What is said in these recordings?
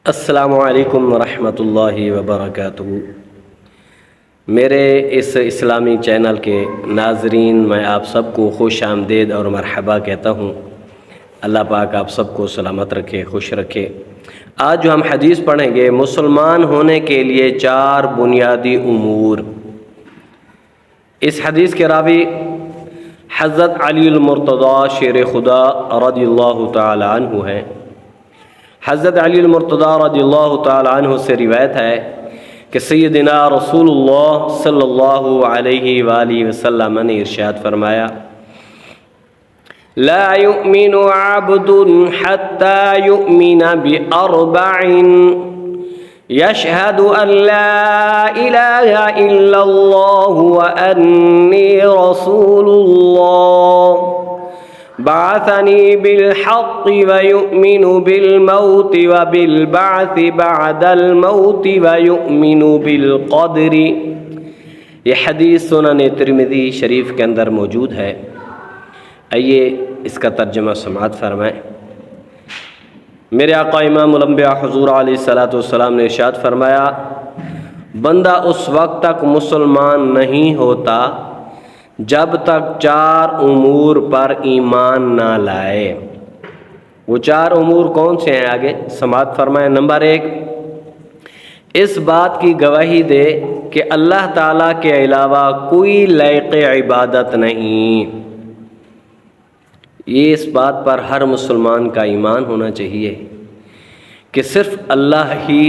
السلام علیکم ورحمۃ اللہ وبرکاتہ۔ میرے اس اسلامی چینل کے ناظرین، میں آپ سب کو خوش آمدید اور مرحبا کہتا ہوں۔ اللہ پاک آپ سب کو سلامت رکھے، خوش رکھے۔ آج جو ہم حدیث پڑھیں گے، مسلمان ہونے کے لیے 4 بنیادی امور۔ اس حدیث کے راوی حضرت علی المرتضیٰ شیر خدا رضی اللہ تعالی عنہ ہیں۔ حضرت علی المرتضیٰ رضی اللہ تعالی عنہ سے روایت ہے کہ سیدنا رسول اللہ صلی اللہ علیہ وآلہ وسلم نے ارشاد فرمایا، لا يؤمن عبد حتى يؤمن بأربع يشهد أن لا إله إلا الله وأني رسول الله بعثني بالحق ويؤمن بالموت وبالبعث بعد الموت ويؤمن بالقدر۔ یہ حدیث سنن ترمذی شریف کے اندر موجود ہے۔ آئیے اس کا ترجمہ سماعت فرمائیں۔ میرے آقا امام الانبیاء حضور علیہ الصلوۃ والسلام نے ارشاد فرمایا، بندہ اس وقت تک مسلمان نہیں ہوتا جب تک 4 امور پر ایمان نہ لائے۔ وہ 4 امور کون سے ہیں؟ آگے سماعت فرمائیں۔ نمبر 1، اس بات کی گواہی دے کہ اللہ تعالیٰ کے علاوہ کوئی لائق عبادت نہیں۔ یہ اس بات پر ہر مسلمان کا ایمان ہونا چاہیے کہ صرف اللہ ہی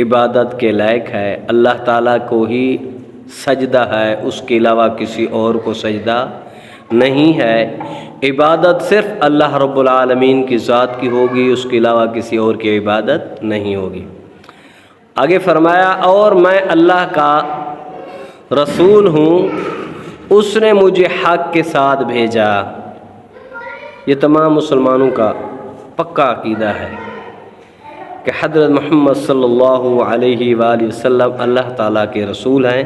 عبادت کے لائق ہے، اللہ تعالیٰ کو ہی سجدہ ہے، اس کے علاوہ کسی اور کو سجدہ نہیں ہے۔ عبادت صرف اللہ رب العالمین کی ذات کی ہوگی، اس کے علاوہ کسی اور کی عبادت نہیں ہوگی۔ آگے فرمایا، اور میں اللہ کا رسول ہوں، اس نے مجھے حق کے ساتھ بھیجا۔ یہ تمام مسلمانوں کا پکا عقیدہ ہے کہ حضرت محمد صلی اللہ علیہ وآلہ وسلم اللہ تعالیٰ کے رسول ہیں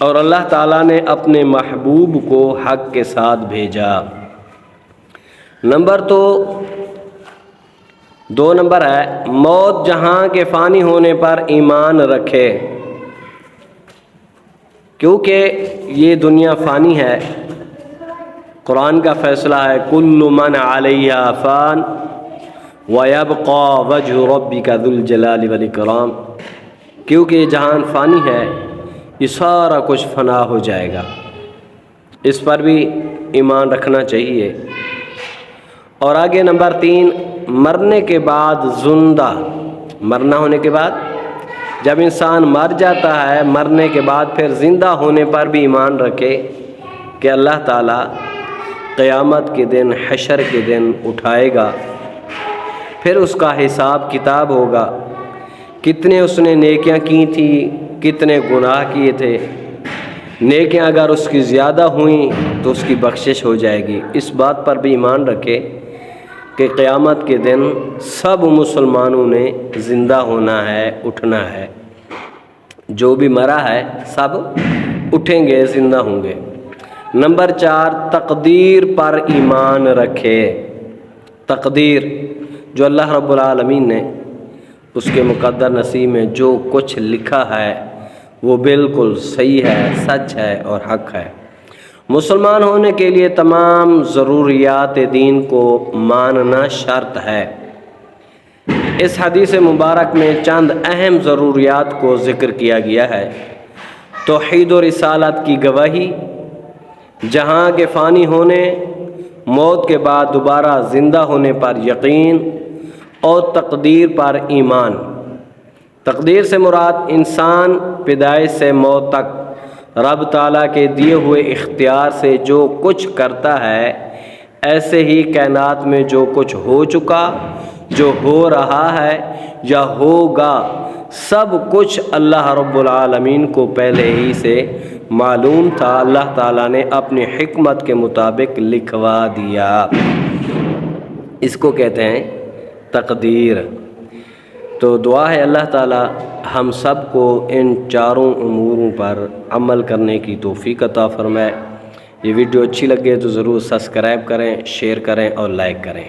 اور اللہ تعالیٰ نے اپنے محبوب کو حق کے ساتھ بھیجا۔ نمبر 2 نمبر ہے، موت جہاں کے فانی ہونے پر ایمان رکھے، کیونکہ یہ دنیا فانی ہے۔ قرآن کا فیصلہ ہے، کل من علیہا فان ویبقی وجہ ربک ذو الجلال والاکرام، کیونکہ یہ جہان فانی ہے، یہ سارا کچھ فنا ہو جائے گا۔ اس پر بھی ایمان رکھنا چاہیے۔ اور آگے نمبر 3، مرنے کے بعد زندہ، مرنا ہونے کے بعد جب انسان مر جاتا ہے، مرنے کے بعد پھر زندہ ہونے پر بھی ایمان رکھے کہ اللہ تعالیٰ قیامت کے دن، حشر کے دن اٹھائے گا، پھر اس کا حساب کتاب ہوگا، کتنے اس نے نیکیاں کی تھی، کتنے گناہ کیے تھے۔ نیکیاں اگر اس کی زیادہ ہوئیں تو اس کی بخشش ہو جائے گی۔ اس بات پر بھی ایمان رکھے کہ قیامت کے دن سب مسلمانوں نے زندہ ہونا ہے، اٹھنا ہے۔ جو بھی مرا ہے سب اٹھیں گے، زندہ ہوں گے۔ نمبر 4، تقدیر پر ایمان رکھے۔ تقدیر جو اللہ رب العالمین نے اس کے مقدر نصیب میں جو کچھ لکھا ہے وہ بالکل صحیح ہے، سچ ہے اور حق ہے۔ مسلمان ہونے کے لیے تمام ضروریات دین کو ماننا شرط ہے۔ اس حدیث مبارک میں چند اہم ضروریات کو ذکر کیا گیا ہے۔ توحید و رسالت کی گواہی، جہاں کے فانی ہونے، موت کے بعد دوبارہ زندہ ہونے پر یقین، اور تقدیر پر ایمان۔ تقدیر سے مراد انسان پیدائش سے موت تک رب تعالیٰ کے دیے ہوئے اختیار سے جو کچھ کرتا ہے، ایسے ہی کائنات میں جو کچھ ہو چکا، جو ہو رہا ہے یا ہوگا، سب کچھ اللہ رب العالمین کو پہلے ہی سے معلوم تھا۔ اللہ تعالیٰ نے اپنی حکمت کے مطابق لکھوا دیا۔ اس کو کہتے ہیں تقدیر۔ تو دعا ہے اللہ تعالیٰ ہم سب کو ان 4 اموروں پر عمل کرنے کی توفیق عطا فرمائے۔ یہ ویڈیو اچھی لگے تو ضرور سبسکرائب کریں، شیئر کریں اور لائک کریں۔